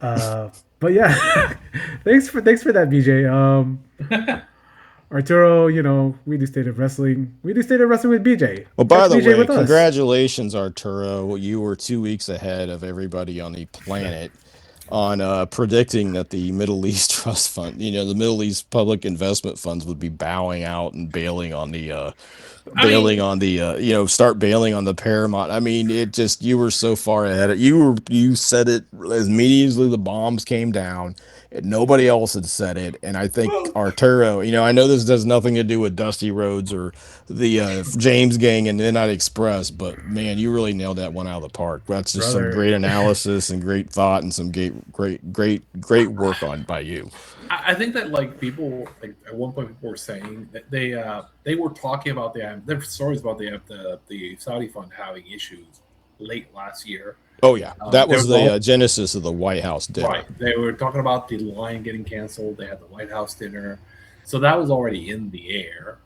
Uh, but yeah, thanks for that, BJ. Arturo, we do state of wrestling. We do state of wrestling with BJ. Well, by Catch the BJ way, with us. congratulations, Arturo. You were 2 weeks ahead of everybody on the planet on predicting that the Middle East Trust Fund, the Middle East public investment funds would be bowing out and I mean, start bailing on the Paramount. I mean, it just, you were so far ahead. You said it as immediately the bombs came down, and nobody else had said it. And I think well, Arturo, I know this has nothing to do with Dusty Rhodes or the James Gang and Midnight Express, but man, you really nailed that one out of the park. That's just some Brother. great analysis and great thought and some great work on by you. I think that like people like at one point people were saying that they were talking about their stories about the Saudi fund having issues late last year. Oh yeah, that There was was the all genesis of the White House dinner. right. They were talking about the line getting canceled. They had the White House dinner, so that was already in the air.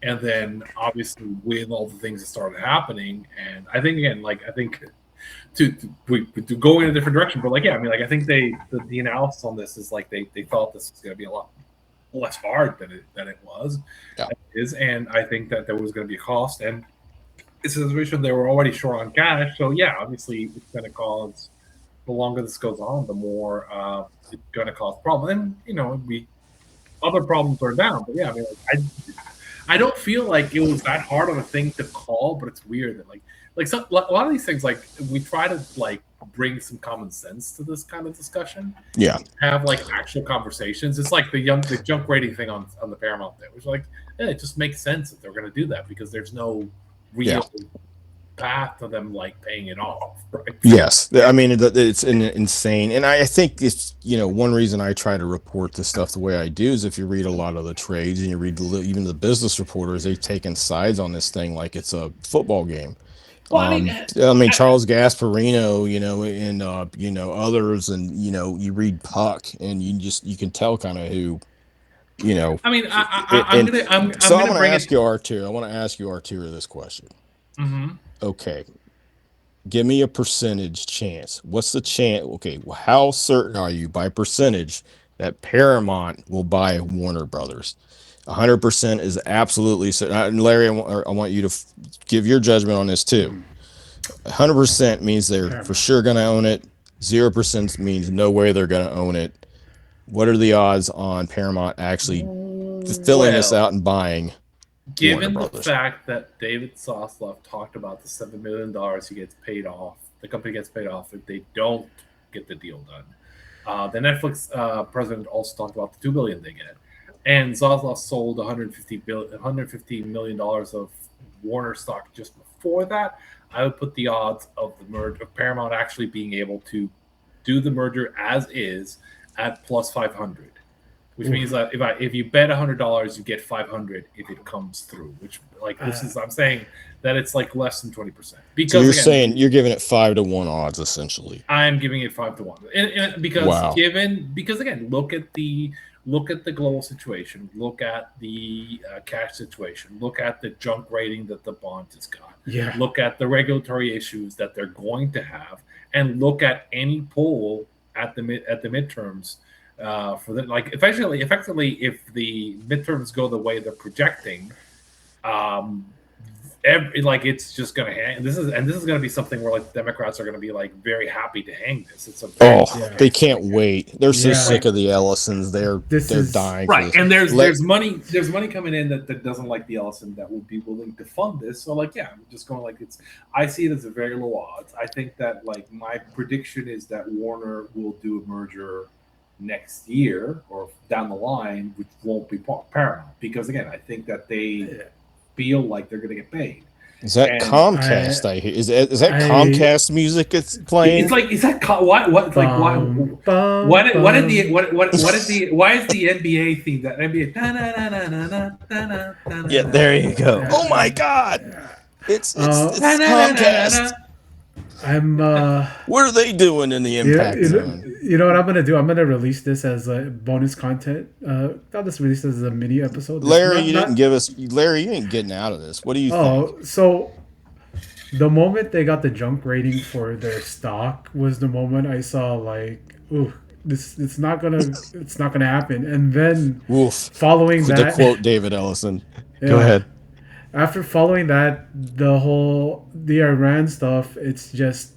And then obviously with all the things that started happening, and I think again, like I think to go in a different direction. But like, yeah, I mean, like I think the analysis on this is like they felt this was going to be a lot less hard than it was, Yeah. and I think that there was going to be a cost, and it's a situation they were already short on cash. So yeah, obviously it's going to cause the longer this goes on, the more it's going to cause problems, and we other problems are down. But yeah, I mean, like, I don't feel like it was that hard of a thing to call, but it's weird that a lot of these things like we try to like bring some common sense to this kind of discussion, Yeah. have like actual conversations. It's like the junk rating thing on the Paramount there, which like yeah, it just makes sense that they're going to do that because there's no Yeah. real path to them like paying it off, right? Yes, I mean it's insane, and I think it's one reason I try to report this stuff the way I do is if you read a lot of the trades and you read even the business reporters, they've taken sides on this thing like it's a football game. Well, I mean, Charles Gasparino, and others, and you read Puck, and you can tell kind of who, you know, I mean, and I'm so I gonna want to bring it. ask you, Artur. I want to ask you, Artur, this question. Mhm. Okay, give me a percentage chance. What's the chance? Okay, well, how certain are you by percentage that Paramount will buy Warner Brothers? 100% is absolutely certain. And Larry, I want you to give your judgment on this too. 100% means they're for Paramount. sure going to own it. 0% means no way they're going to own it. What are the odds on Paramount actually filling this Well, out and buying Warner given the Brothers? fact that David Sosloff talked about the $7 million he gets paid off, the company gets paid off if they don't get the deal done. The Netflix president also talked about the $2 billion they get, and Sosloff sold $150 million of Warner stock just before that. I would put the odds of the merger of Paramount actually being able to do the merger as is at plus 500, which means that if you bet $100, you get 500 if it comes through. Which like this is I'm saying that it's like less than 20% So because you're again saying you're giving it 5-1 odds essentially. I'm giving it 5-1, and Wow. because again look at the global situation, look at the cash situation, look at the junk rating that the bond has got, Yeah. look at the regulatory issues that they're going to have, and look at any poll at the midterms for the like effectively if the midterms go the way they're projecting, um, like it's just gonna hang. This is gonna be something where like the Democrats are gonna be like very happy to hang this. It's a very Oh, Yeah. they can't wait. They're so Yeah. sick of the Ellisons. This They're is dying for right. this. And Let there's money coming in that doesn't like the Ellison that would be willing to fund this. So like yeah, I'm just going like it's. I see it as a very low odds. I think that like my prediction is that Warner will do a merger next year or down the line, which won't be Paramount because again, I think that they feel like they're going to get paid. is that And Comcast? I hear is that I Comcast music it's it's playing? like is that what like why bum, bum, what did the bum. what did the why is the NBA theme that NBA Yeah, there you go. Yeah. Oh my God, it's Comcast. Uh, I'm What are they doing in the yeah, impact zone? you know what I'm gonna do? I'm gonna release this as a bonus content. I'll just release this as a mini episode. This Larry, not you didn't not give us. Larry, you ain't getting out of this. What do you think? Oh, so the moment they got the junk rating for their stock was the moment I saw like, ooh, this it's not gonna happen. And then Wolf. following To that, quote David Ellison. Go yeah, ahead. after following that, the Iran stuff, it's just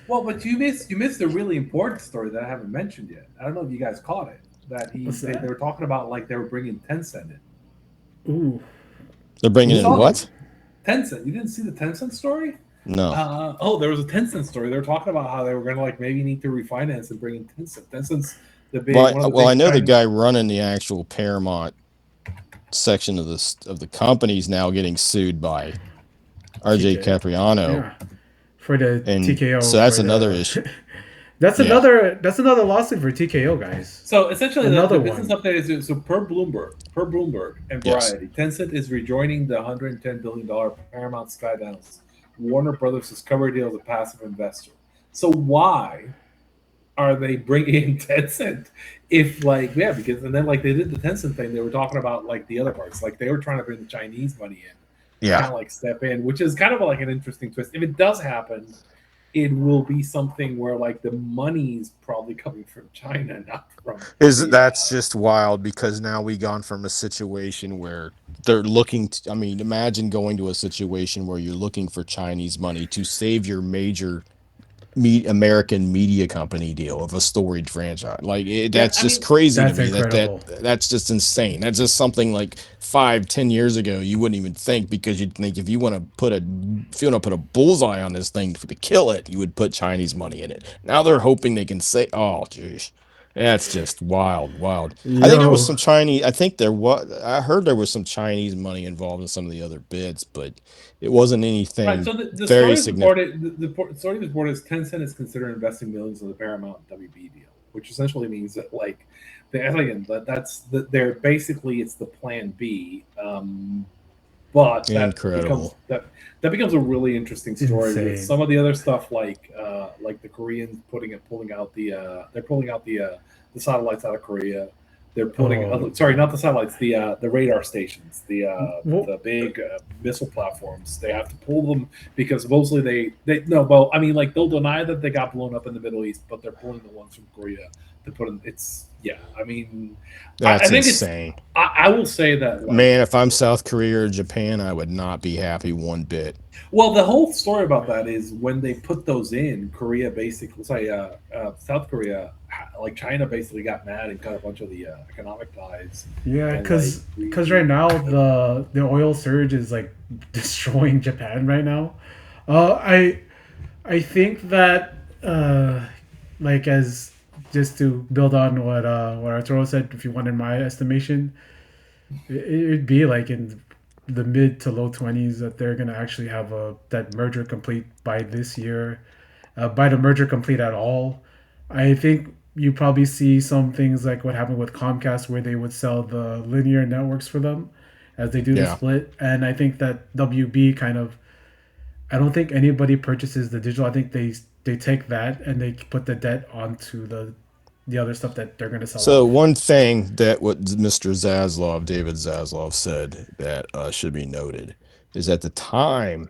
Well, but you missed a really important story that I haven't mentioned yet. I don't know if you guys caught it. That what's they that? were talking about like they were bringing Tencent in. Ooh, They're bringing You in saw ooh, what? Tencent. You didn't see the Tencent story? No. There was a Tencent story. They were talking about how they were going to like maybe need to refinance and bring in Tencent. Tencent's one of the Well, I big know the Chinese. guy running the actual Paramount section of the company's now getting sued by RJ TK, Capriano, yeah, for the and TKO so that's for another issue. the. Yeah. That's another lawsuit for TKO guys. So essentially, the Another business one. update is so per Bloomberg and Yes. Variety, Tencent is rejoining the $110 billion Paramount Skydance Warner Brothers Discovery deal as a passive investor. So why are they bringing in Tencent if like yeah because and then like they did the Tencent thing they were talking about like the other parts like they were trying to bring the Chinese money in to kind Yeah. of like step in, which is kind of like an interesting twist. If it does happen, it will be something where like the money's probably coming from China, not from Is Korea. that's just wild because now we gone from a situation where they're looking to, I mean, imagine going to a situation where you're looking for Chinese money to save your major American media company deal of a storied franchise. Like Yeah, that's I just mean, crazy to That's me. incredible. That's just insane. That's just something like 5, 10 years ago you wouldn't even think, because you'd think if you want to put a bullseye on this thing to kill it, you would put Chinese money in it. Now they're hoping they can say, oh, geez. That's just wild, wild. I think there was Yo, some Chinese. I think there was. I heard there was some Chinese money involved in some of the other bids, but it wasn't right. anything So the very story is significant. reported. The story is reported is Tencent is considering investing millions in the Paramount WB deal, which essentially means that like, again, they're basically it's the plan B. But Incredible. that becomes a really interesting story with insane. some of the other stuff like the Koreans pulling out they're pulling out the satellites out of Korea. They're pulling Oh, sorry, not the satellites, the radar stations, well, the big missile platforms. They have to pull them because mostly they no well I mean like they'll deny that they got blown up in the Middle East, but they're pulling the ones from Korea to put in. It's yeah. I mean, I That's think it's insane. I will say that like Man, if I'm South Korea or Japan, I would not be happy one bit. well, the whole story about that is when they put those in, Korea basically, sorry, South Korea, like China basically got mad and cut a bunch of the economic ties, yeah, and like cause right now the oil surge is like destroying Japan right now. I think that like as just to build on what Arturo said, if you wanted my estimation, it'd be like in the mid to low 20s that they're gonna actually have a that merger complete by this year. By the merger complete at all, I think you probably see some things like what happened with Comcast, where they would sell the linear networks for them as they do the Yeah. split. And I think that WB kind of, I don't think anybody purchases the digital. I think they take that and they put the debt onto the other stuff that they're going to sell So off. one thing that what Mr. Zaslav, David Zaslav, said that should be noted is at the time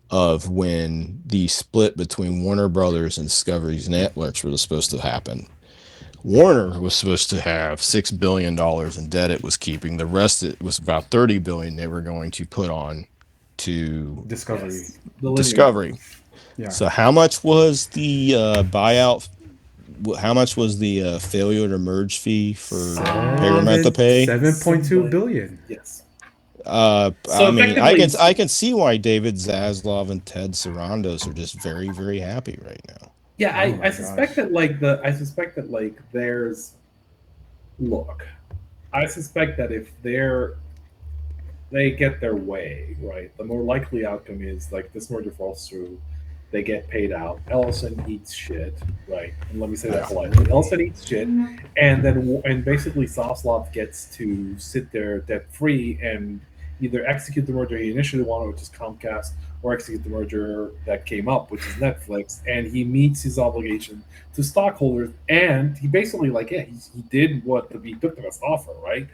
of when the split between Warner Brothers and Discovery's networks was supposed to happen, Warner was supposed to have $6 billion in debt it was keeping. The rest, it was about 30 billion they were going to put on to Discovery. yes, the linear Discovery. networks. Yeah. So how much was the buyout? How much was the failure to merge fee for Paramount to pay? 7.2 Somebody, billion. yes. So I mean, I can effectively, I can see why David Zaslav and Ted Sarandos are just very, very happy right now. yeah, Oh I my suspect gosh. that I suspect that like there's look, I suspect that if they get their way, right? The more likely outcome is like this merger falls through, they get paid out. Ellison eats shit, right? And let me say that Yeah. politely. Ellison eats shit, and basically Soslov gets to sit there debt free and either execute the merger he initially wanted, which is Comcast, or execute the merger that came up, which is Netflix, and he meets his obligation to stockholders. And he basically like yeah, he did what he took the best offer, right?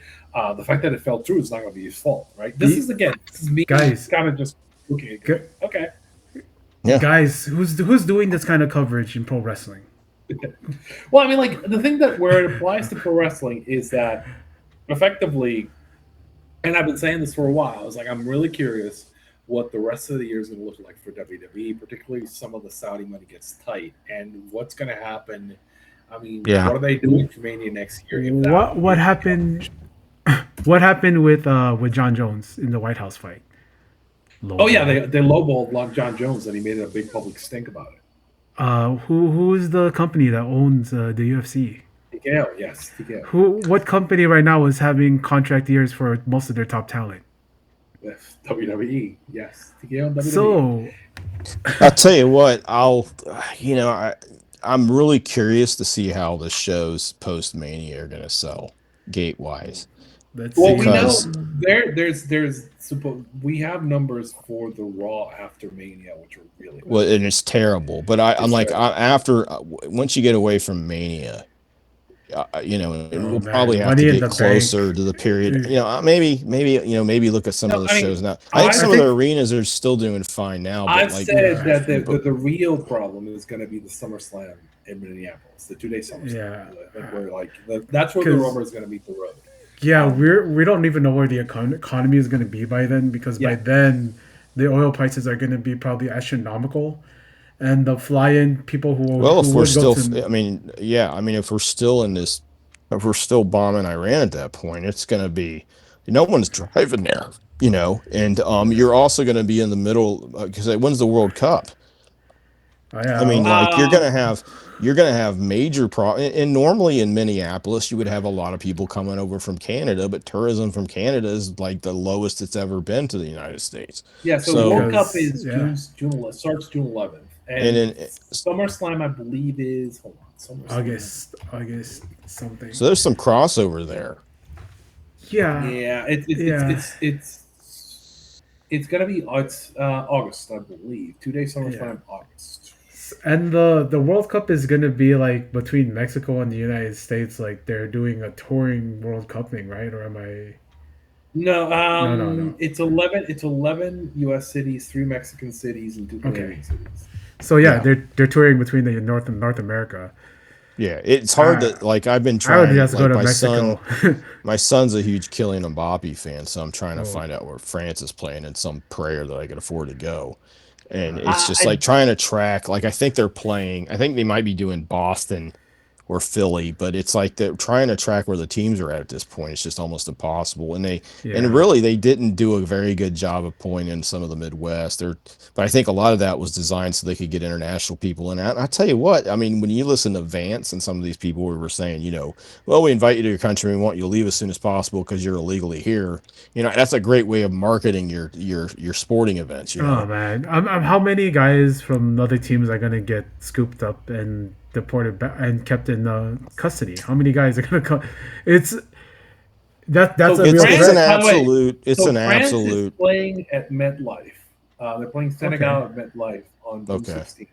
The fact that it fell through is not going to be his fault, right? This The is again, this is me guys, kind of just looking at it gu- going, okay. Yeah. Guys, who's doing this kind of coverage in pro wrestling? Well, I mean, like the thing that where it applies to pro wrestling is that effectively, and I've been saying this for a while. Is like I'm really curious what the rest of the year is going to look like for WWE, particularly some of the Saudi money gets tight, and what's going to happen. I mean, Yeah. what are they doing for Mania next year if that What is happened? What happened with John Jones in the White House fight? Oh yeah, Lowball. they lowballed John Jones and he made a big public stink about it. Who is the company that owns the UFC? TKO, yes, TKO. What company right now is having contract years for most of their top talent? With WWE, yes, TKO and WWE. So I'll tell you what, I'm really curious to see how the shows post Mania are going to sell gate wise let's Well, see. we know because we have numbers for the Raw after Mania, which are really well, bad. and it's terrible. But I'm It's like terrible. once you get away from Mania, and Oh we'll probably man, have to Money in get the Bank. closer to the period. Uh, Maybe look at some of No, the I mean, shows now. I think I I some of the think arenas are still doing fine now, but I've like, said yeah, that but the real problem is going to be the SummerSlam in Minneapolis, the 2 day SummerSlam. yeah, I think we're like that's where the because rubber is going to meet the road. yeah, Um, we don't even know where the economy is going to be by then because by yeah, then the oil prices are going to be probably astronomical, and the fly-in people well, who if we're would go still, to I mean, yeah, I mean, if we're still in this, if we're still bombing Iran at that point, it's going to be, no one's driving there, and you're also going to be in the middle because when's the World Cup? I mean, yeah, like um, you're gonna have major and normally in Minneapolis you would have a lot of people coming over from Canada, but tourism from Canada is like the lowest it's ever been to the United States. yeah. So the So World Cup because is yeah, Starts June 11th, and and then SummerSlam I believe is hold on SummerSlam. August something. so there's some crossover there. Yeah, Yeah, yeah, it's gonna be it's August I believe 2 day yeah. SummerSlam August. And the World Cup is gonna be like between Mexico and the United States. Like they're doing a touring World Cup thing, right? Or am I? No, No. it's 11. It's 11 U.S. cities, 3 Mexican cities, and 2 Canadian Okay. cities. So yeah, Yeah. they're touring between the North America. Yeah, it's hard I to like I've been I would trying just go like to Mexico. my son's a huge Kylian Mbappe fan, so I'm trying to Oh, find out where France is playing in some prayer that I can afford to go. And it's just I like trying to track. Like I think they might be doing Boston or Philly, but it's like they're trying to track where the teams are at this point. It's just almost impossible. And yeah. really they didn't do a very good job of pointing some of the Midwest. But I think a lot of that was designed so they could get international people in. And I tell you what, I mean, when you listen to Vance and some of these people who were saying, well, we invite you to your country, we want you to leave as soon as possible because you're illegally here. That's a great way of marketing your sporting events. Oh man, how many guys from other teams are gonna get scooped up and deported back and kept in custody? How many guys are gonna come? It's that's so a real It's an France. threat. By the way, absolute. It's so an France is absolute. playing at MetLife. They're playing Okay. Senegal at MetLife on June Okay. 16th.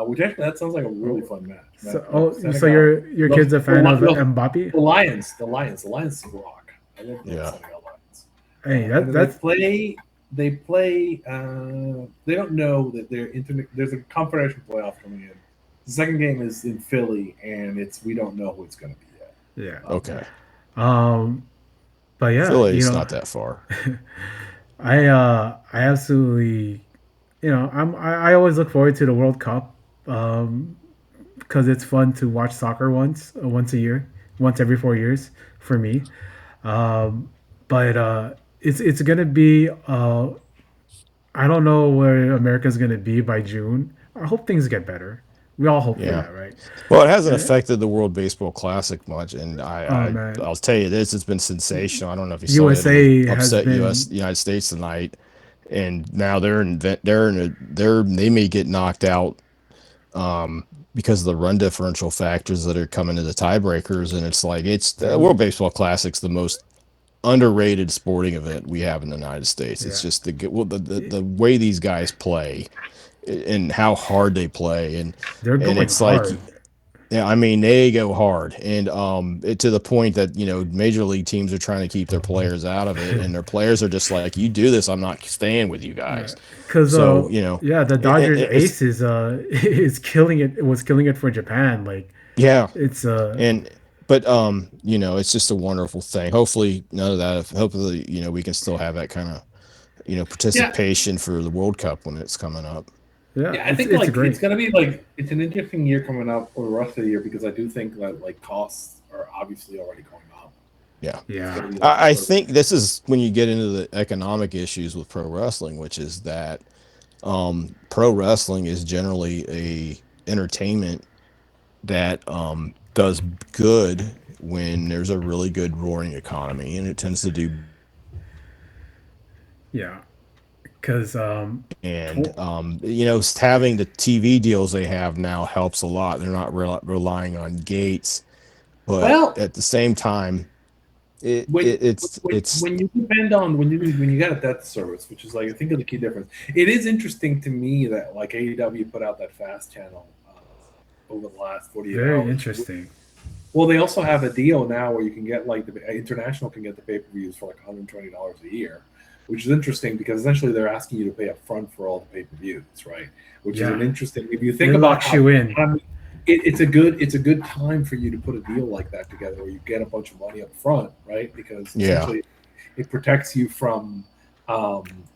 Which actually that sounds like a really fun match. So Senegal. your kid's a fan of Mbappe? The Lions rock. I love the Yeah. Senegal Lions. Hey, And then that's they play. They don't know that there's a confederation playoff coming in. The second game is in Philly, and we don't know who it's going to be yet. yeah. Okay. Um, but yeah, Philly's not that far. I absolutely, I always look forward to the World Cup, because it's fun to watch soccer once a year, once every 4 years for me. Um, but it's gonna be I don't know where America's gonna be by June. I hope things get better. We all hope for Yeah. that, right? Well, it hasn't Uh, affected the World Baseball Classic much, and oh man, I'll tell you this: it's been sensational. I don't know if you saw it. Italy USA has upset been United States tonight, and now they may get knocked out because of the run differential factors that are coming to the tiebreakers. And it's like the World Baseball Classic's the most underrated sporting event we have in the United States. It's yeah. just the way these guys play and how hard they play, They're and going it's like hard. Yeah, I mean they go hard, and to the point that major league teams are trying to keep their players out of it, and their players are just like, "You do this, I'm not staying with you guys." Because So yeah, the Dodgers ace is is killing it. It was killing it for Japan. Like yeah, it's and but it's just a wonderful thing. Hopefully, none of that. Hopefully, we can still have that kind of Yeah, participation for the World Cup when it's coming up. yeah, yeah. I think it's like it's great. gonna be like it's an interesting year coming up for the rest of the year because I do think that like costs are obviously already going up. Yeah. It's Yeah, gonna be like I sort of think this is when you get into the economic issues with pro wrestling, which is that pro wrestling is generally a entertainment that does good when there's a really good roaring economy, and it tends to do. yeah. Because And having the TV deals they have now helps a lot. They're not relying on gates, but well at the same time, it, when it it's when you depend on when you got a debt service, which is like I think of the key difference. It is interesting to me that like AEW put out that fast channel over the last 48 very hours. interesting. Well, they also have a deal now where you can get like the international can get the pay per views for like $120 a year, which is interesting because essentially they're asking you to pay up front for all the pay per views, right? Which is an Yeah, interesting. If you think it about locks you in. how it's a good time for you to put a deal like that together where you get a bunch of money up front, right? Because yeah. essentially it protects you from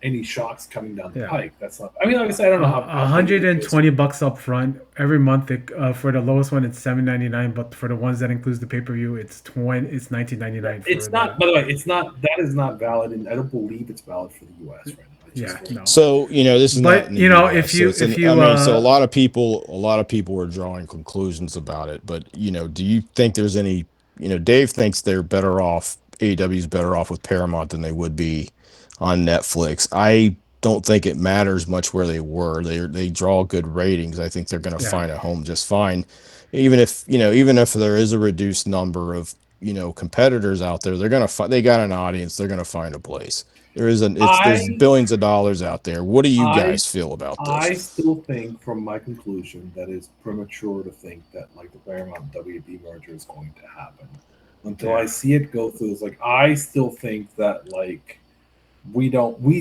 any shocks coming down the Yeah. pike. That's not. I mean, obviously, I don't know A how big of hundred a and deal. twenty bucks up front every month. For the lowest one, it's $7.99. But for the ones that includes the pay per view, it's $19.99 for It's the. not. By the way, it's not. That is not valid, and I don't believe it's valid for the U.S. right now. It's just Yeah, for no. So, this is not in But the US. So it's in if I you mean, so a lot of people are drawing conclusions about it, but do you think there's any, Dave thinks they're better off, AEW's better off with Paramount than they would be on Netflix. I don't think it matters much where they were. They draw good ratings. I think they're going to yeah find a home just fine. Even if there is a reduced number of, competitors out there, they're going to find they got an audience, they're going to find a place. There's I billions of dollars out there. What do you I guys feel about I this? still think, from my conclusion, that it's premature to think that like the Paramount WB merger is going to happen. Until I yeah see it go through, it's like I still think that like we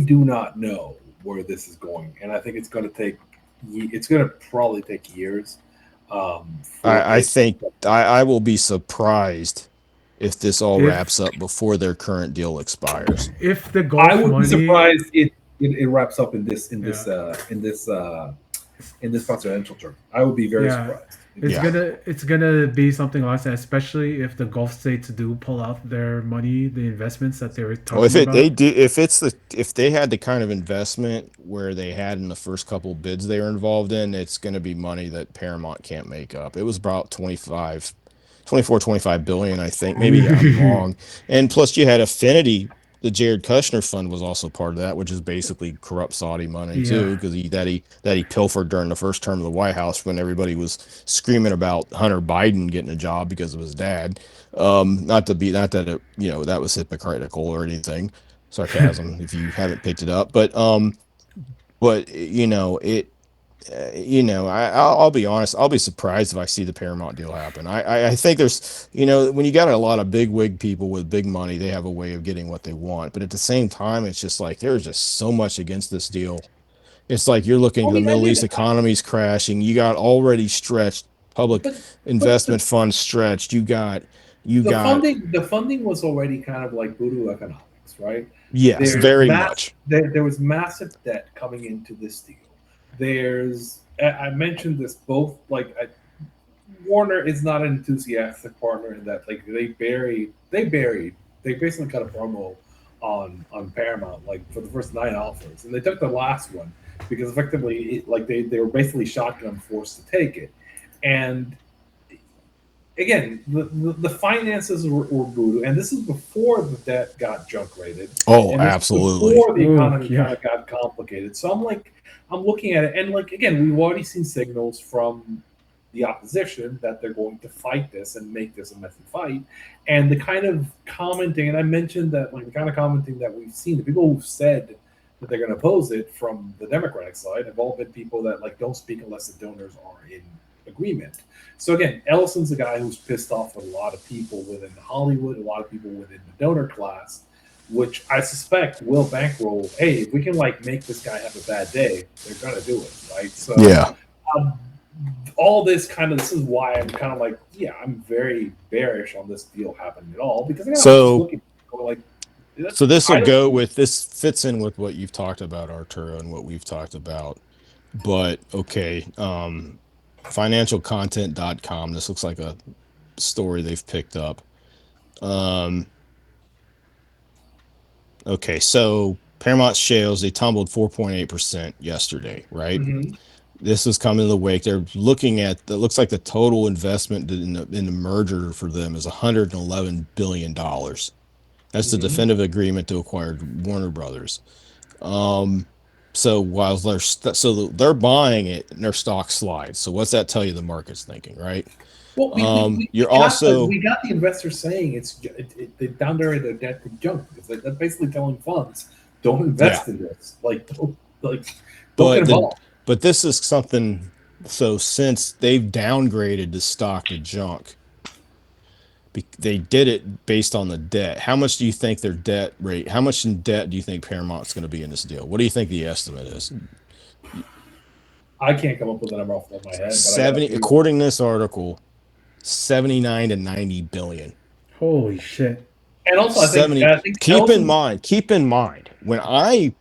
do not know where this is going, and I think it's going to take. It's going to probably take years for I it. think I will be surprised if this all wraps if up before their current deal expires. if the I golf would be money surprised it wraps up in this yeah in this presidential term. I would be very yeah surprised. If it- Yeah. it's gonna be something like that, especially if the Gulf states do pull out their money, the investments that they were Well, if talking it they about. do if they had the kind of investment where they had in the first couple bids they were involved in, it's going to be money that Paramount can't make up. It was about 25 billion, I think. Maybe I'm wrong. And plus you had Affinity, the Jared Kushner fund was also part of that, which is basically corrupt Saudi money Yeah, too, because he pilfered during the first term of the White House when everybody was screaming about Hunter Biden getting a job because of his dad. Not that that was hypocritical or anything, sarcasm if you haven't picked it up, but I'll be honest, I'll be surprised if I see the Paramount deal happen. I think there's, when you got a lot of big wig people with big money, they have a way of getting what they want, but at the same time it's just like there's just so much against this deal. It's like you're looking I at the mean, Middle East economy's crashing. You got already stretched public but but investment funds stretched. You got the funding was already kind of like voodoo economics, right? yes, very much. There was massive debt coming into this deal. I mentioned this both Warner is not an enthusiastic partner in that like they basically cut a promo on Paramount like for the first 9 offers, and they took the last one because effectively they were basically shotgun forced to take it, and again the finances were brutal, and this is before the debt got junk rated, Oh, and this is absolutely. before the oh economy kind yeah, of got complicated. So I'm looking at it, and like again, we've already seen signals from the opposition that they're going to fight this and make this a messy fight. And the kind of commenting, and I mentioned that like the kind of commenting that we've seen, the people who've said that they're going to oppose it from the Democratic side have all been people that like don't speak unless the donors are in agreement. So again, Ellison's a guy who's pissed off a lot of people within Hollywood, a lot of people within the donor class, which I suspect will bankroll. Hey, if we can like make this guy have a bad day, they're gonna do it, right? So Yeah. um, all this kind of this is why I'm kind of like, yeah, I'm very bearish on this deal happening at all because again, I'm just So looking like so this will I go don't. with this fits in with what you've talked about, Arturo, and what we've talked about. But okay, financialcontent.com. This looks like a story they've picked up. Um, okay, so Paramount shares they tumbled 4.8% yesterday, right? Mhm, This is coming in the wake. They're looking at that looks like the total investment in the merger for them is $111 billion. That's the mhm. definitive agreement to acquire Warner Brothers. Um, so while they're buying it and their stock slides. So what's that tell you the market's thinking, right? Well, You're also we got the investors saying they down there their debt to junk because they're basically telling funds don't yeah, invest in this don't get but the involved. but this is something. So since they've downgraded the stock to junk, they did it based on the debt. How much do you think their debt rate? How much in debt do you think Paramount's going to be in this deal? What do you think the estimate is? I can't come up with a number off the top of my head, but I got a 70, feeling. according to this article, 79 to 90 billion. Holy shit. And also, 70. Ellison. Keep in mind, when I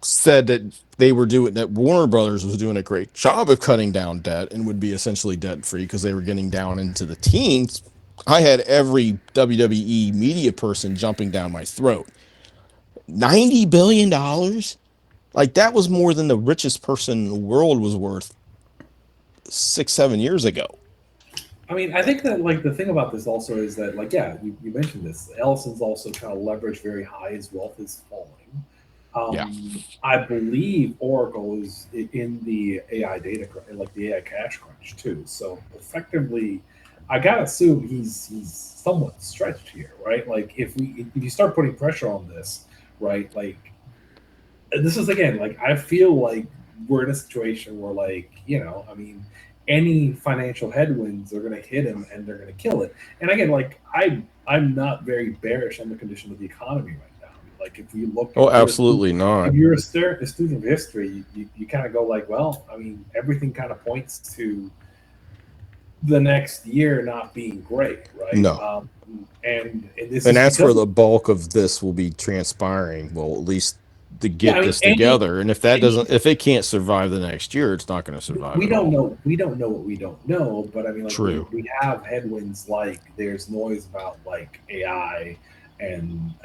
said that they were doing that, Warner Brothers was doing a great job of cutting down debt and would be essentially debt free because they were getting down into the teens. I had every WWE media person jumping down my throat. $90 billion? Like that was more than the richest person in the world was worth 6, 7 years ago. I mean, I think that like the thing about this also is that like yeah, you mentioned this. Ellison's also kind of leveraged very high. His wealth is falling. Yeah. I believe Oracle is in the AI like the AI cash crunch too. So effectively, I gotta assume he's somewhat stretched here, right? Like if you start putting pressure on this, right? Like this is again like I feel like we're in a situation where like I mean any financial headwinds are going to hit him and they're going to kill it. And again, like I'm not very bearish on the condition of the economy right now. I mean, like if you look, Oh, absolutely if not. you're a student of history, you kind of go like, well, I mean, everything kind of points to the next year not being great, right? No. And this And is that's where because the bulk of this will be transpiring. Well, at least to yeah, I get mean, this together. And if that any doesn't, if it can't survive the next year, it's not going to survive we at don't all. know what we don't know, but I mean like True. we have headwinds like there's noise about like AI and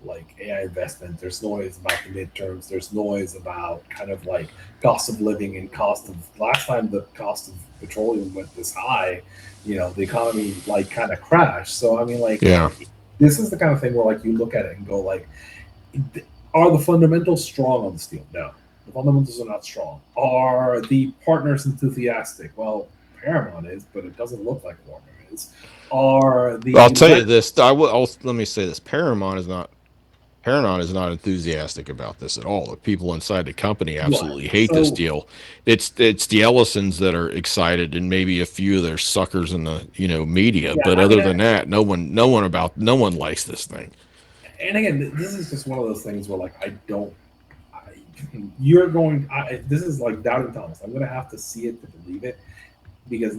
like AI investment, there's noise about the midterms, there's noise about kind of like cost of living and cost of last time the cost of petroleum went this high, the economy like kind of crashed. So I mean like Yeah. this is the kind of thing where like you look at it and go like are the fundamentals strong on the steel? No, the fundamentals are not strong. Are the partners enthusiastic? Well, Paramount is, but it doesn't look like Warner is. Are I'll the tell you rent? this. Let me say this. Paramount is not enthusiastic about this at all. The people inside the company Right. absolutely hate this So deal. It's the Ellisons that are excited, and maybe a few of their suckers in the media. yeah, But I mean, other than that, no one likes this thing. and again, this is just one of those things where like I don't. I, you're going. This is like doubting Thomas. I'm going to have to see it to believe it because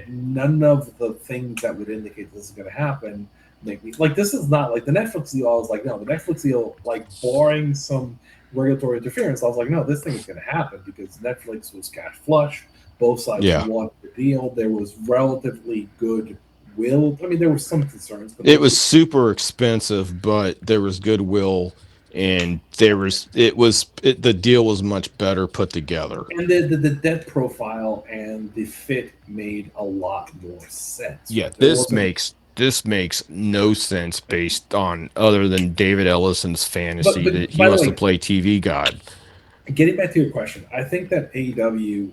none of the things that would indicate this is going to happen make me like this is not like the Netflix deal. I was like, no, the Netflix deal, like barring some regulatory interference, I was like, no, this thing is going to happen because Netflix was cash flush. Both sides Yeah. wanted the deal. There was relatively good will. I mean, there were some concerns, but there It was was super expensive, but there was goodwill, and the deal was much better put together. and the debt profile and the fit made a lot more sense, Yeah, right? There wasn't, this makes no sense based on other than David Ellison's fantasy that but he by the wants to way, play TV God. getting back to your question, I think that AEW,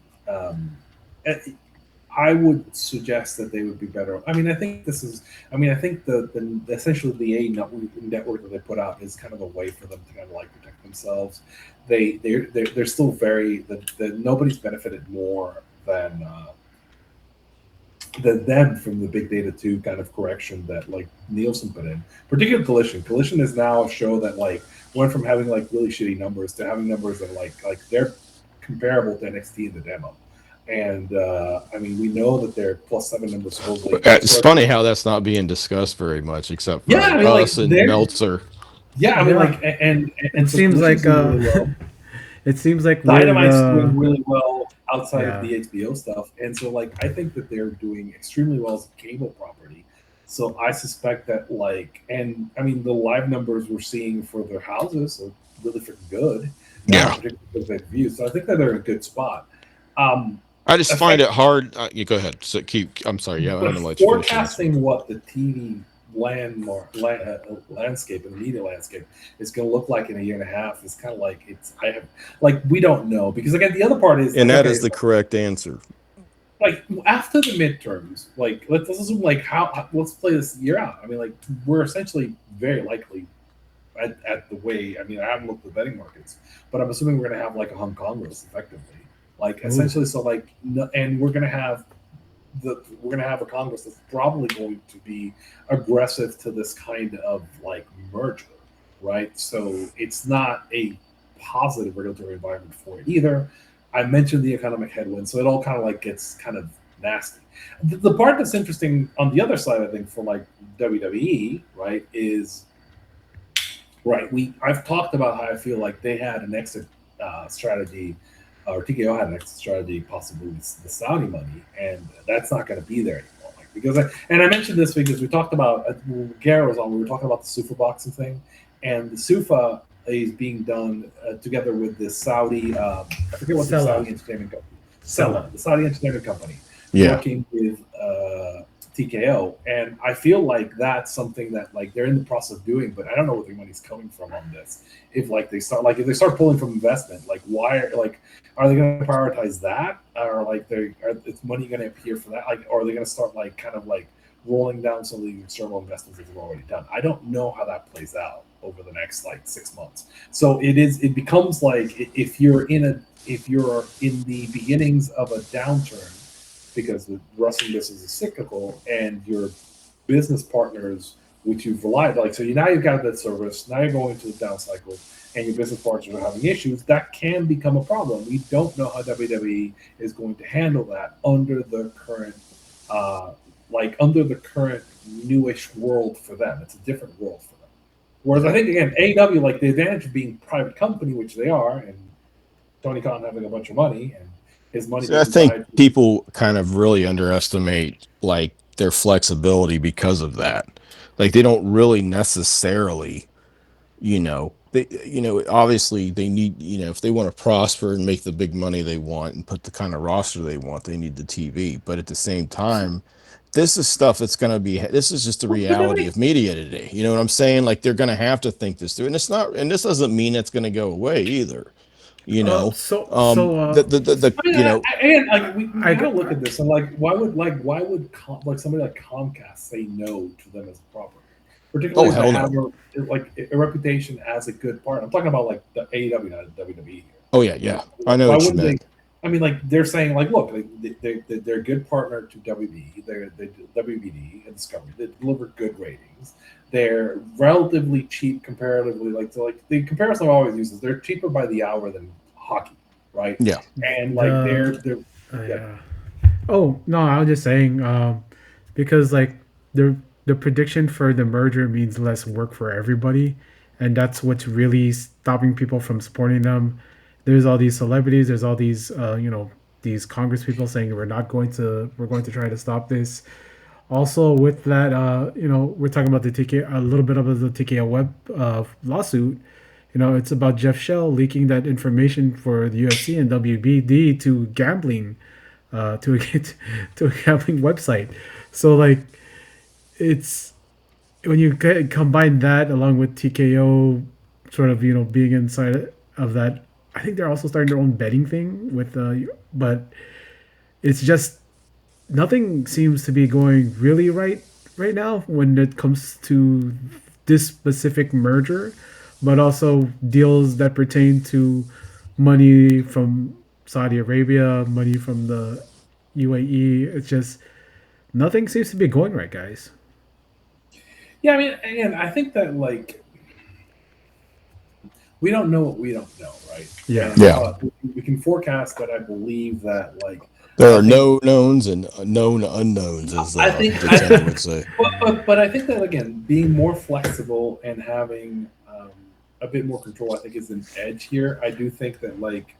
eh, I would suggest that they would be better. I mean, I think this is. I mean, I think the essentially the network that they put out is kind of a way for them to kind of like protect themselves. They're still very the nobody's benefited more than them from the big data 2 kind of correction that like Nielsen put in. Particularly Collision. Collision is now a show that like went from having like really shitty numbers to having numbers that like they're comparable to NXT in the demo. And I mean, we know that their +7 numbers supposedly It's funny how that's not being discussed very much, except yeah, I for mean, like us and they're Meltzer. yeah, I mean, Yeah, like and it so seems Collision's like doing really well. it seems like we're Dynamite's doing really well outside of yeah. the HBO stuff, and so like I think that they're doing extremely well as a cable property. So I suspect that like, and I mean the live numbers we're seeing for their houses are really freaking good, Yeah. particularly because they views. So I think that they're in a good spot. Um, I just find effect, it hard. You go ahead. So keep. I'm sorry. Yeah, I'm but gonna let you finish this. forecasting what the TV landscape and the media landscape is going to look like in a year and a half is kind of like it's I have like we don't know because again the other part is And like that okay is the correct answer. like after the midterms like let's assume like let's play this year out. I mean like we're essentially very likely at the way I mean I haven't looked at the betting markets but I'm assuming we're going to have like a hung Congress effectively like Ooh. essentially so like and we're going to have a Congress that's probably going to be aggressive to this kind of like merger, right? So it's not a positive regulatory environment for it either. I mentioned the economic headwinds, so it all kind of like gets kind of nasty. The part that's interesting on the other side, I think, for like WWE, right, is right. I've talked about how I feel like they had an exit strategy, or TKO had an exit strategy, possibly with the Saudi money, and that's not going to be there anymore. Like because and I mentioned this because we talked about when Garrett was on, we were talking about the Sufa boxing thing, and the Sufa is being done together with the Saudi, I forget what the Stella. Saudi entertainment company, Stella. Sella, the Saudi entertainment company, Yeah. working with TKO, and I feel like that's something that like they're in the process of doing, but I don't know where the money's coming from on this. If like they start like if they start pulling from investment, like why are they going to prioritize that, or like is money going to appear for that, like or are they going to start like kind of like rolling down some of the external investments that they've already done? I don't know how that plays out over the next like 6 months. So it becomes like if you're in the beginnings of a downturn because the wrestling business is cyclical and your business partners which you've relied like so you now you've got that service now you're going to the down cycle and your business partners are having issues that can become a problem. We don't know how WWE is going to handle that under the current under the current newish world for them. It's a different world for them. Whereas I think again AEW like the advantage of being a private company which they are and Tony Khan having a bunch of money and his money So I being think tied to people kind of really underestimate like their flexibility because of that. Like they don't really necessarily, obviously they need, if they want to prosper and make the big money they want and put the kind of roster they want, they need the TV. But at the same time, this is stuff that's going to be, this is just the but then reality of media today. You know what I'm saying? Like they're going to have to think this through. And it's not, and this doesn't mean it's going to go away either. You Uh, know, so so the I mean, and like we I gotta look at this and why would somebody like Comcast say no to them as a property, oh, particularly if they hell have no. a reputation as a good partner. I'm talking about like the AEW, not WWE here. Oh yeah, You yeah. know, I know why what you wouldn't they? meant. I mean, like they're saying, like, look, they're a good partner to WB. They WBD and Discovery. They deliver good ratings. They're relatively cheap comparatively. Like the comparison I always use is they're cheaper by the hour than hockey, right? Yeah. And like the they're yeah. yeah. Oh no, I was just saying because like the prediction for the merger means less work for everybody, and that's what's really stopping people from supporting them. There's all these celebrities. There's all these these Congress people saying we're going to try to stop this. Also, with that, we're talking about the TK a little bit about the TKO web lawsuit. It's about Jeff Shell leaking that information for the UFC and WBD to gambling, to a to a gambling website. So like, it's when you combine that along with TKO, sort of being inside of that. I think they're also starting their own betting thing with, but it's just nothing seems to be going really right now when it comes to this specific merger, but also deals that pertain to money from Saudi Arabia, money from the UAE. It's just nothing seems to be going right, guys. Yeah, I mean, and I think that like we don't know what we don't know, right? Yeah. And Yeah. but we can forecast, but I believe that like There I are think no knowns and known unknowns, as I think the I tenor think would say. but I think that again, being more flexible and having a bit more control, I think is an edge here. I do think that like,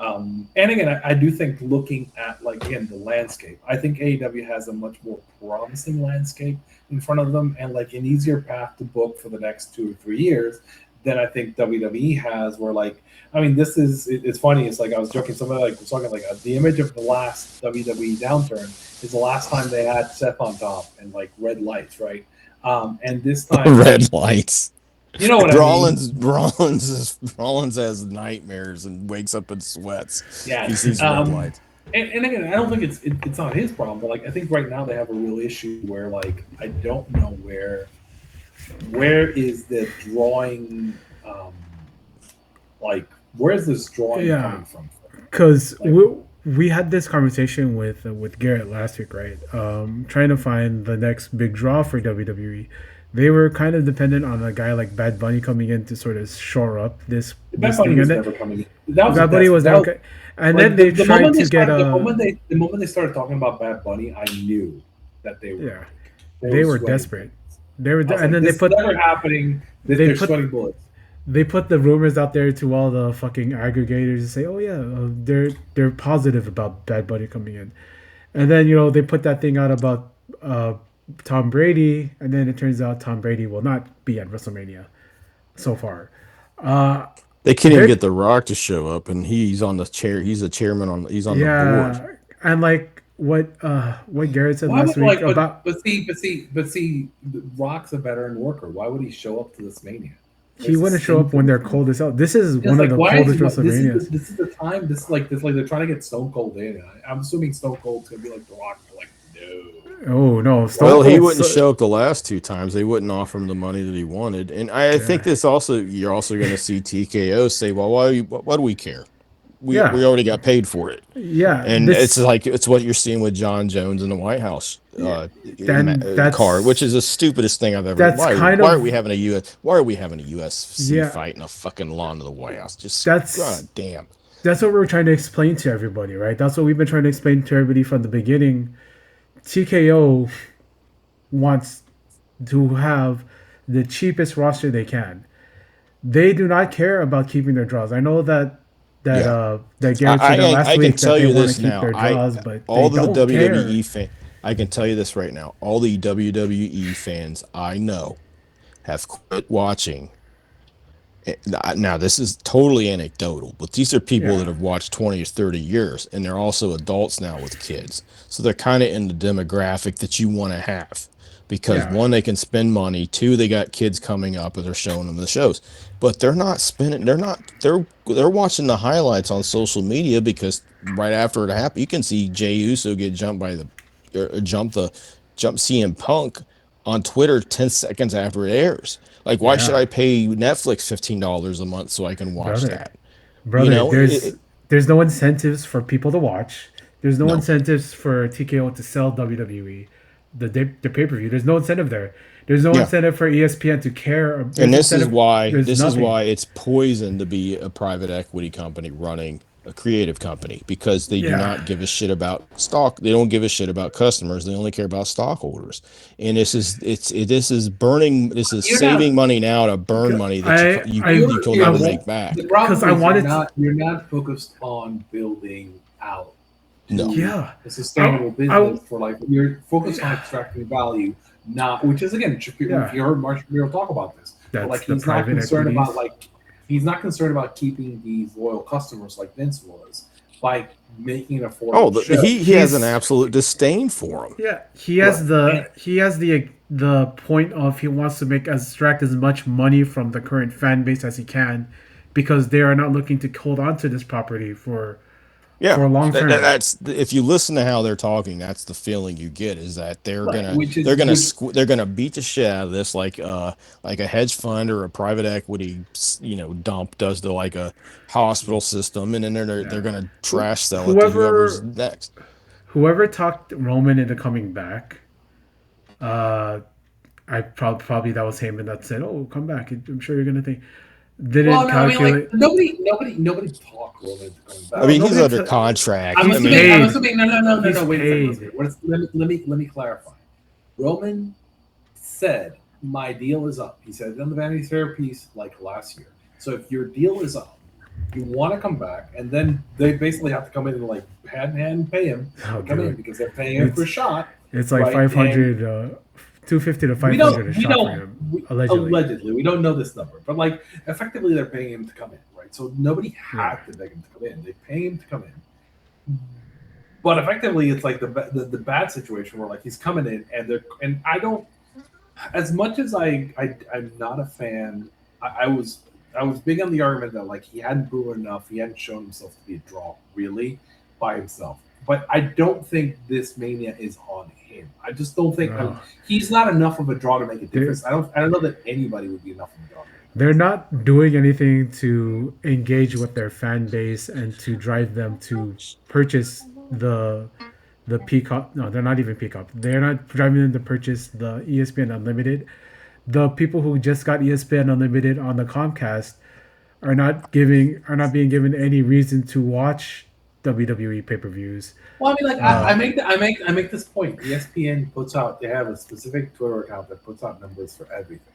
and again, I do think looking at like again the landscape, I think AEW has a much more promising landscape in front of them and like an easier path to book for the next 2 or 3 years than I think WWE has. Where like, I mean, it's funny. It's like I was joking. Somebody like was talking like the image of the last WWE downturn is the last time they had Seth on top and like red lights, right? And this time, like, Red lights. you know what I mean? Rollins has nightmares and wakes up in sweats if he Yes. sees red lights. And again, I don't think it's not his problem, but like I think right now they have a real issue where like I don't know where is the drawing, like where's this drawing Yeah. coming from? Because Like, we had this conversation with Garrett last week, right? Trying to find the next big draw for WWE. They were kind of dependent on a guy like Bad Bunny coming in to sort of shore up Bad this Bunny thing, was and then never coming in. That was Bad Bunny was that never was okay. And like then they tried to get a the moment they started talking about Bad Bunny, I knew that they were yeah. like they They were were sweating desperate. bullets. They were, I was and like, then this is never happening. That they they're put sweating bullets. they put the rumors out there to all the fucking aggregators to say, oh yeah, they're positive about Bad Bunny coming in, and then they put that thing out about uh, Tom Brady, and then it turns out Tom Brady will not be at WrestleMania so far. Uh, They can't even they're get The Rock to show up, and he's on the chair. He's a chairman on. He's on the board. yeah, and like what Garrett said Why last would week like about but see, Rock's a veteran worker. Why would he show up to this mania? he There's a wouldn't show stink up when in they're this room. cold as hell. This is It's one of like the why is coldest this WrestleManias. this is the time. This like they're trying to get Stone Cold in. I'm assuming Stone Cold's gonna be like The Rock. They're like no. Oh no, Stone Well, he Cold. wouldn't show up the last two times. They wouldn't offer him the money that he wanted, and I think Yeah, this also you're also going to see TKO say, "Well, why do we care? We yeah, already got paid for it." yeah. And it's This like it's what you're seeing with John Jones in the White House yeah, then card, which is the stupidest thing I've ever. that's kind Why are we of having a US? Why are we having a UFC yeah. fight in a fucking lawn of the White House? Just That's god damn. that's what we're trying to explain to everybody, right? That's what we've been trying to explain to everybody from the beginning. TKO wants to have the cheapest roster they can. They do not care about keeping their draws. I know Yeah, that Garrett said that last I can week that tell they you want to this keep now. their draws, but they All the don't care. WWE fan. I can tell you this right now. All the WWE fans I know have quit watching. Now this is totally anecdotal, but these are people that Yeah, have watched 20 or 30 years, and they're also adults now with kids, so they're kind of in the demographic that you want to have, because yeah, one, they can spend money, two, they got kids coming up and they're showing them the shows, but they're not spending, they're watching the highlights on social media, because right after it happened, you can see Jey Uso get jumped by the jump CM Punk on Twitter 10 seconds after it airs. Like, why should yeah, I pay Netflix $15 a month so I can watch brother, that? You brother. know, There's no incentives for people to watch. There's no no. incentives for TKO to sell WWE, the pay per view. There's no incentive there. There's no Yeah. incentive for ESPN to care. And There's incentive. There's this is nothing. why it's poison to be a private equity company running a creative company, because they do Yeah, not give a shit about stock. They don't give a shit about customers. They only care about stockholders. And this is burning. This is You're not. saving money now to burn money that I I you'll You're never I make back. the because problem I is wanted to, you're not focused on building out No. to yeah. a sustainable I business for like you're focused on extracting value, not which is again Shapiro, if yeah. you heard Mark Shapiro talk about this, but That's like the he's not private concerned about equities. like he's not concerned about keeping these loyal customers like Vince was by making an Oh, affordable show. he has an He's absolute disdain for him. yeah. Right. And He has the point of he wants to make extract as much money from the current fan base as he can, because they are not looking to hold on to this property Yeah, for long term. that's if you listen to how they're talking, that's the feeling you get, is that right, which is which they're gonna beat the shit out of this, like a hedge fund or a private equity dump does to like a hospital system, and then they're Yeah. gonna Who, trash sell it to whoever's whoever next. whoever talked Roman into coming back, uh, probably that was Heyman that said, "Oh, come back. I'm sure you're gonna think." Well, Didn't no, I mean, like calculate. nobody talked Roman into coming I back. No, mean, he's nobody. under contract. I'm He's I mean, assuming. I'm paid. assuming. No, no, no, no, He's no. Wait a second. Wait a paid. second. Let me clarify. Roman said my deal is up. He said it on the Vanity Fair piece like last year. So if your deal is up, you want to come back, and then they basically have to come in and like hand in hand pay him Oh, to come in dude, because they're paying him for a it's shot, it's like right? And 500, 250 to we 500 don't a we shot for don't him, we, allegedly. allegedly we don't know this number, but like effectively they're paying him to come in, right? So nobody Yeah, had to beg him to come in. They pay him to come in. But effectively, it's like the bad situation where like he's coming in and I don't, as much as I'm not a fan. I was big on the argument that like he hadn't proven enough. He hadn't shown himself to be a draw really by himself. But I don't think this mania is on him. I just don't think no, he's not enough of a draw to make a they difference. I don't know that anybody would be enough of a draw to make a they're difference. not doing anything to engage with their fan base and to drive them to purchase the Peacock. No, they're not even Peacock. They're not driving them to purchase the ESPN Unlimited. The people who just got ESPN Unlimited on the Comcast are not being given any reason to watch WWE pay per views. Well, I mean, like Uh, I make this point. ESPN puts out, they have a specific Twitter account that puts out numbers for everything,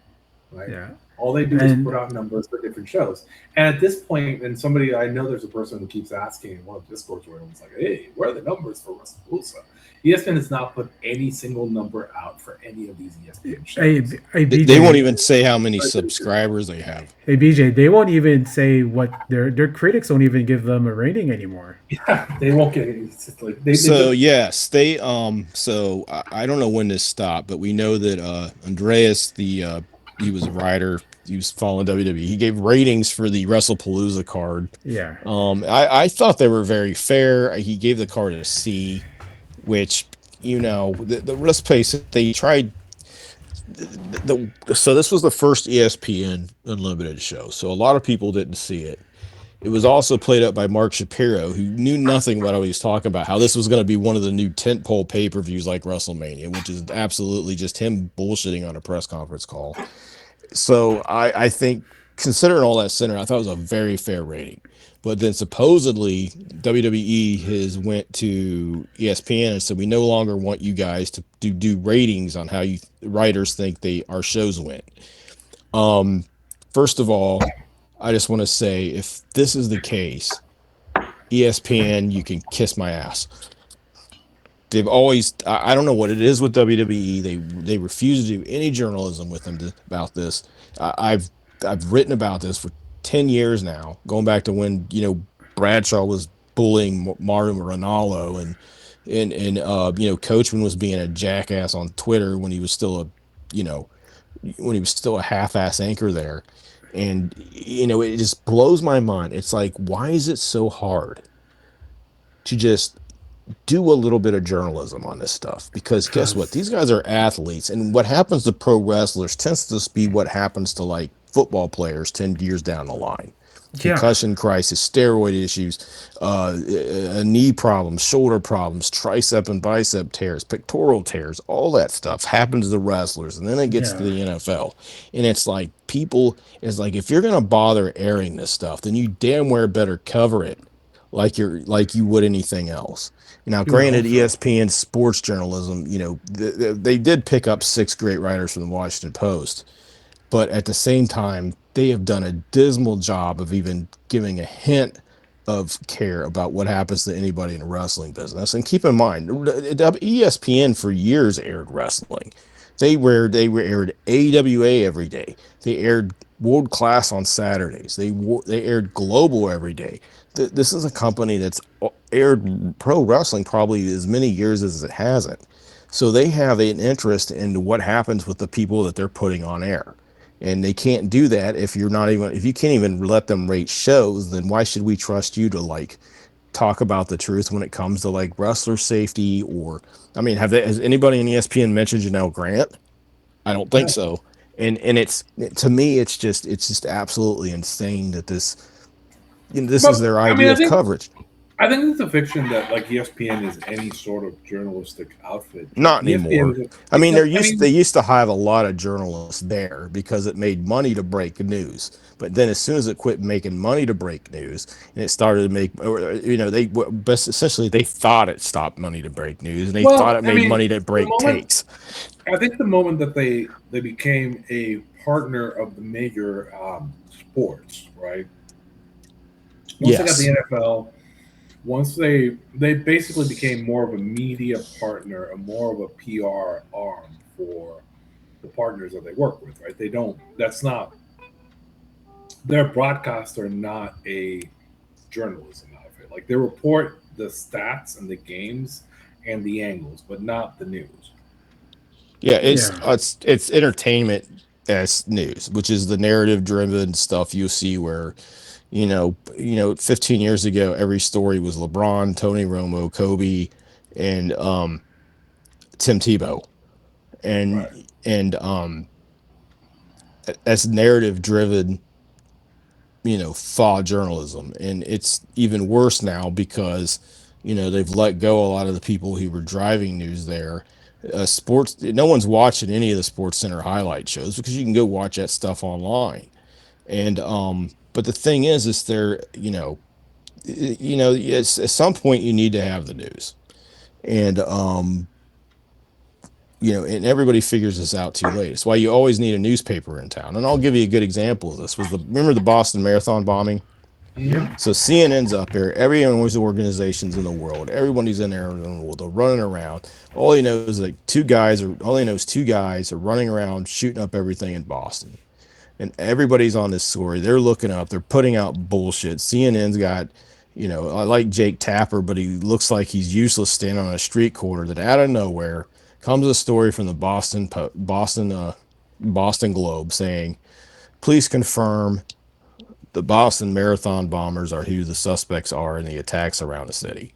right? yeah, All they do is put and out numbers for different shows. And at this point, and somebody I know, there's a person who keeps asking in one of the discords where it's like, "Hey, where are the numbers for WrestlePalooza?" ESPN has not put any single number out for any of these ESPN shows. they won't BJ, even say how many subscribers they have. BJ, they won't even say what their critics don't even give them a rating anymore. Yeah, they won't get it. It's just like they So took. yes, they so I don't know when this stopped, but we know that Andreas, the he was a writer, he was following WWE. He gave ratings for the WrestlePalooza card. Yeah, I thought they were very fair. He gave the card a C, which let's face it, they tried so this was the first ESPN Unlimited show, so a lot of people didn't see it. It was also played up by Mark Shapiro, who knew nothing about what he was talking about, how this was going to be one of the new tentpole pay-per-views like WrestleMania, which is absolutely just him bullshitting on a press conference call. So I think, considering all that center, I thought it was a very fair rating. But then supposedly WWE has went to ESPN and said we no longer want you guys to do ratings on how you writers think our shows went. Um, First of all, I just want to say if this is the case, ESPN, you can kiss my ass. They've always I don't know what it is with WWE. They refuse to do any journalism with them about this. I've written about this for 10 years now, going back to when Bradshaw was bullying Mario Ronaldo, and Coachman was being a jackass on Twitter when he was still you know a half-ass anchor there. And it just blows my mind. It's like, why is it so hard to just do a little bit of journalism on this stuff? Because guess what, because these guys are athletes, and what happens to pro wrestlers tends to be what happens to like football players 10 years down the line. yeah, Concussion crisis, steroid issues, knee problems, shoulder problems, tricep and bicep tears, pectoral tears, all that stuff happens to wrestlers, and then it gets to yeah, the NFL. And it's like, if you're gonna bother airing this stuff, then you damn well better cover it like you would anything else. Now, you would granted, hope so. ESPN sports journalism, they did pick up six great writers from the Washington Post, but at the same time, they have done a dismal job of even giving a hint of care about what happens to anybody in the wrestling business. And keep in mind, ESPN for years aired wrestling. They aired AWA every day. They aired World Class on Saturdays. They aired Global every day. This is a company that's aired pro wrestling probably as many years as it hasn't. So they have an interest in what happens with the people that they're putting on air. And they can't do that if you can't even let them rate shows. Then why should we trust you to like talk about the truth when it comes to like wrestler safety? Or I mean, has anybody in ESPN mentioned Janelle Grant? I don't think No. so. And to me, it's just absolutely insane that this is But their I mean, idea I of think coverage. I think it's a fiction that like ESPN is any sort of journalistic outfit. Not ESPN anymore. is I mean, no, I they mean, used to have a lot of journalists there because it made money to break news. But then as soon as it quit making money to break news and it started to make, or, they best essentially they thought it stopped money to break news and they thought well, it I made mean, money to the break moment takes. I think the moment that they became a partner of the major sports, right? Once they got the Yes. NFL, once they basically became more of a media partner, a more of a PR arm for the partners that they work with, right? They don't. That's not their broadcasts are not a journalism outfit. Like they report the stats and the games and the angles, but not the news. Yeah, Yeah. it's entertainment as news, which is the narrative driven stuff you see where 15 years ago every story was LeBron, Tony Romo, Kobe, and Tim Tebow. Right. And that's narrative driven, thought journalism. And it's even worse now because they've let go a lot of the people who were driving news there. Sports, no one's watching any of the Sports Center highlight shows because you can go watch that stuff online. And but the thing is there, it's, at some point you need to have the news. And and everybody figures this out too late. It's why you always need a newspaper in town. And I'll give you a good example of this. Remember the Boston Marathon bombing? Yep. Hmm. So CNN's up here. Every news organizations in the world, everybody's in there in the world. They're running around. All he knows is like two guys, or all he knows two guys are running around shooting up everything in Boston. And everybody's on this story. They're looking up. They're putting out bullshit. CNN's got, I like Jake Tapper, but he looks like he's useless standing on a street corner. That out of nowhere comes a story from the Boston Globe saying, "Please confirm the Boston Marathon bombers are who the suspects are in the attacks around the city."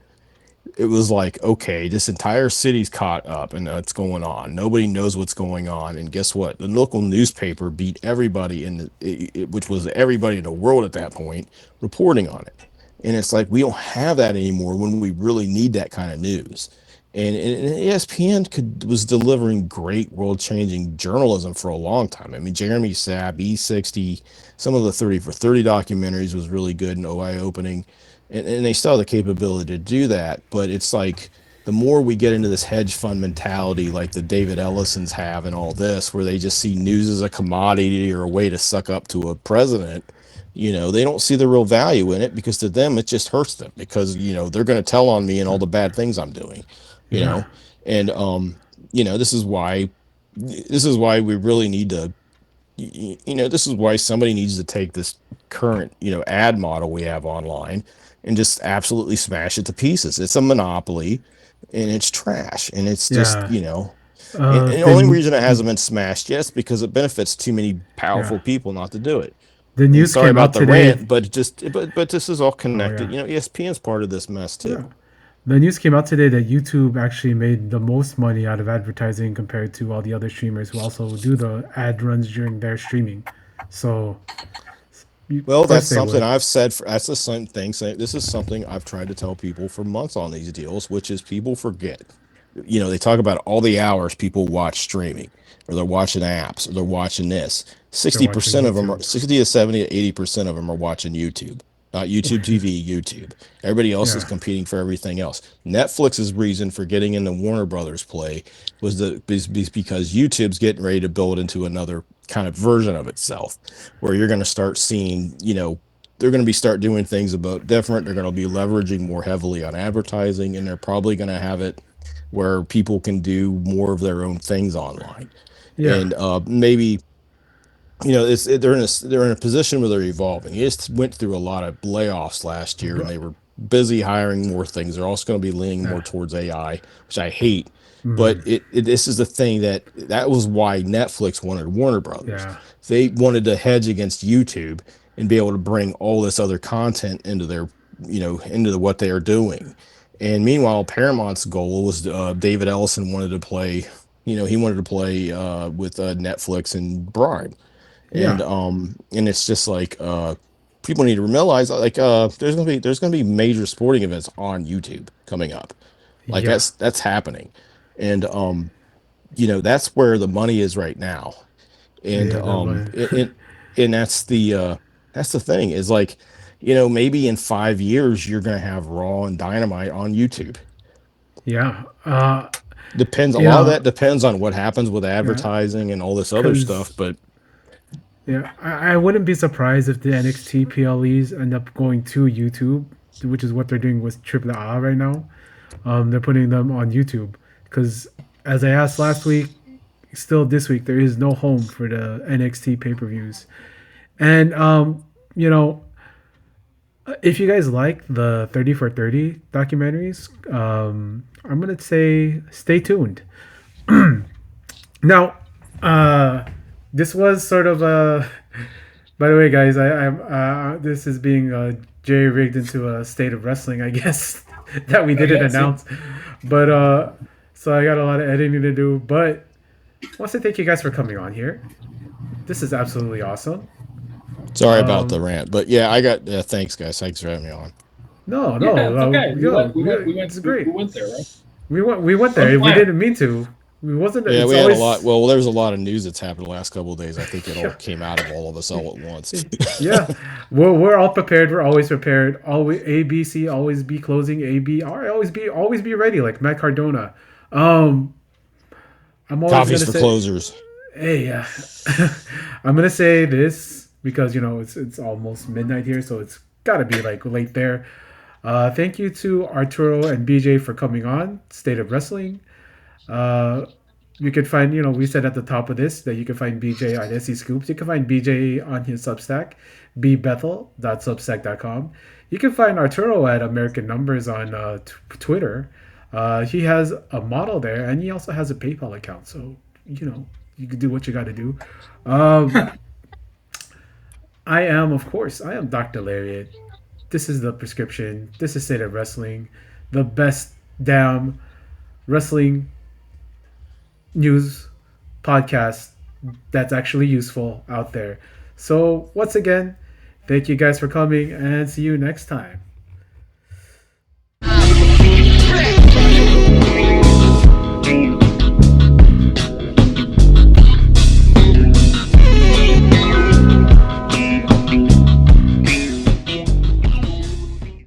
It was like, okay, this entire city's caught up and what's going on. Nobody knows what's going on. And guess what? The local newspaper beat everybody which was everybody in the world at that point, reporting on it. And it's like, we don't have that anymore when we really need that kind of news. And ESPN was delivering great world changing journalism for a long time. I mean, Jeremy Sapp, E60, some of the 30 for 30 documentaries was really good and eye opening, and they still have the capability to do that. But it's like the more we get into this hedge fund mentality, like the David Ellisons have, and all this, where they just see news as a commodity or a way to suck up to a president, they don't see the real value in it because to them it just hurts them because they're going to tell on me and all the bad things I'm doing, you Yeah. know, and this is why we really need to this is why somebody needs to take this current, ad model we have online and just absolutely smash it to pieces. It's a monopoly and it's trash. And it's just, Yeah. and the only Then reason it hasn't been smashed yet is because it benefits too many yeah. powerful people not to do it. The And news sorry came about out the today. rant, but this is all Oh connected. yeah. ESPN's part of this mess Yeah. too. The news came out today that YouTube actually made the most money out of advertising compared to all the other streamers who also do the ad runs during their streaming. So, of Well, course that's they something would. I've said. That's the same thing. This is something I've tried to tell people for months on these deals, which is people forget. They talk about all the hours people watch streaming, or they're watching apps, or they're watching this. They're watching 60% of them are YouTube. 60 to 70 to 80% of them are watching YouTube, not YouTube TV, YouTube. Everybody else is Yeah. competing for everything else. Netflix's reason for getting into Warner Brothers play is because YouTube's getting ready to build into another kind of version of itself, where you're going to start seeing, they're going to be start doing things about different. They're going to be leveraging more heavily on advertising, and they're probably going to have it where people can do more of their own things online. Yeah. And maybe they're in a position where they're evolving. They just went through a lot of layoffs last year, and But, they were busy hiring more things. They're also going to be leaning yeah. more towards AI, which I hate. But Mm, this is the thing that was why Netflix wanted Warner Brothers. yeah. They wanted to hedge against YouTube and be able to bring all this other content into their, what they are doing. And meanwhile, Paramount's goal was David Ellison wanted to play, he wanted to play with Netflix and Bribe. Yeah. And it's just like people need to realize, like, there's gonna be major sporting events on YouTube coming up. Like Yeah, that's happening, and that's where the money is right now. And yeah, that one. and that's the thing is, like, maybe in 5 years you're gonna have Raw and Dynamite on YouTube. Yeah, Depends, a you lot of know, that depends on what happens with yeah, advertising and all this other because stuff, but yeah, I wouldn't be surprised if the NXT PLEs end up going to YouTube, which is what they're doing with Triple A right now. They're putting them on YouTube because, as I asked last week, still this week there is no home for the NXT pay per views. And you know, if you guys like the 30 for 30 documentaries, I'm gonna say stay tuned. Now, uh, this was sort of a. By the way, guys, I'm this is being jerry rigged into a state of wrestling, I guess, that we I didn't guess. announce. But so I got a lot of editing to do. But I want to thank you guys for coming on here. This is absolutely awesome. sorry about the Um, rant. But yeah, I got thanks, guys. Thanks for having me on. no, Yeah, no, it's okay. it's great. We went there, right? We went there. We Unplanned. didn't mean to. We wasn't. Yeah, It's we had a lot. always Well, there's a lot of news that's happened the last couple of days. I think it all yeah, came out of all of us all at once. yeah. We're all prepared. We're always prepared. Always ABC. Always be closing. AB. All right. Always be ready. Like Matt Cardona. Um, I'm always Coffees gonna for say, closers. hey, I'm gonna say this because it's almost midnight here, so it's gotta be like late there. Thank you to Arturo and BJ for coming on State of Wrestling. Uh, you can find, we said at the top of this that you can find BJ on SE Scoops. You can find BJ on his Substack, bbethel.substack.com. You can find Arturo at American Numbers on Twitter. He has a model there, and he also has a PayPal account. So, you can do what you got to do. Um, I am Dr. Lariat. This is the prescription. This is State of Wrestling, the best damn wrestling news podcast that's actually useful out there. So, once again, thank you guys for coming and see you next time.